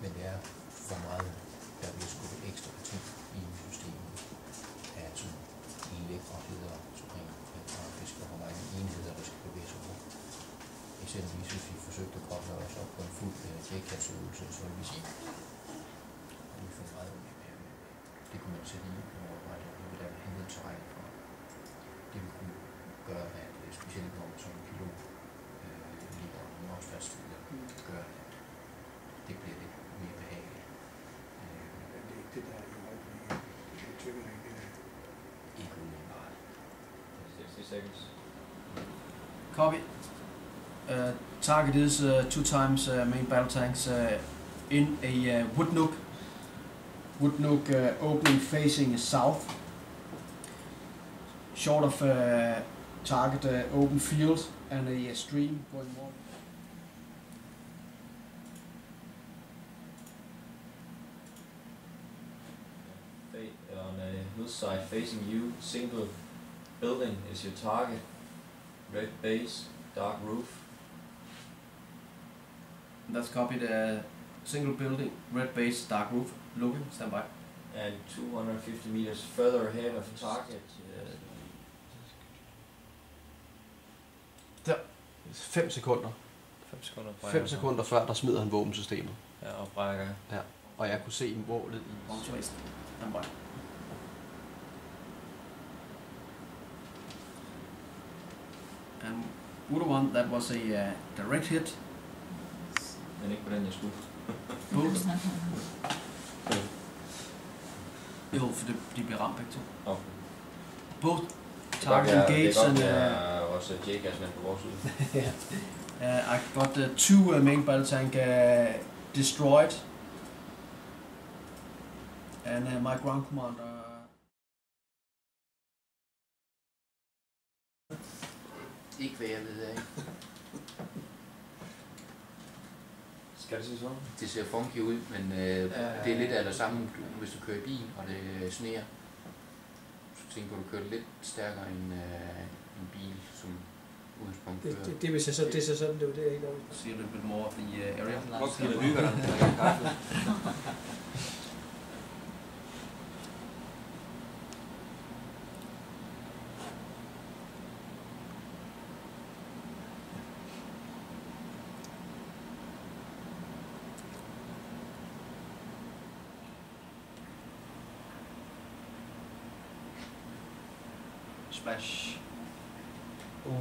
men det er for meget, der bliver skubbet ekstra ting i systemet af sådan lækkerheder, fisker, hvor mange enheder, der skal bevæge sig rundt. Eksempelvis hvis vi forsøgte at koble os op på en fuld jægtkastøvelse, så vil vi sige, at vi får meget ud af det kunne man sætte i og overveje, at vi vil lave hentet terræn for. Det vil kunne gøre, at specielt når som kilo ligger nogle årsfærdstilder, gør, at det bliver lidt mere behageligt. Det er ikke det, der er i øjeblikket. Jeg tykker ikke det der. Ikke umiddelbart. 60 seconds. Copy. Target is 2 times main battle tanks in a wood nook. Wood nook opening facing south. Short of target open field and a stream going more. On a hillside facing you, single building is your target. Red base, dark roof. That's copied. Single building, red base, dark roof. Looking, stand by. And 250 meters further ahead of target. 5 sekunder. 5 sekunder. 5 sekunder før, der smider han våbensystemet. Ja, og brækker. Ja, og jeg kunne se målet i... On to east. Stand by. And Udo one, that was a direct hit. Men ikke på den, jeg skulle. Both. Jo, for de bliver ramt begge to. Okay. Both target engaged and... Det er også J-gasmænd på vores side. I got 2 main battle tank destroyed. And my ground commander... Ikke hvad jeg ved af. Skal det se sådan? Det ser funky ud, men det er lidt af det samme, hvis du kører i bil, og det sneer. Så tænker du, kører lidt stærkere end en bil, som udgangspunkt kører. Det vil se sådan, det ser sådan, det er ikke noget. See a little bit more of the area. Hvor skal det hygge dig? Splash. Uh.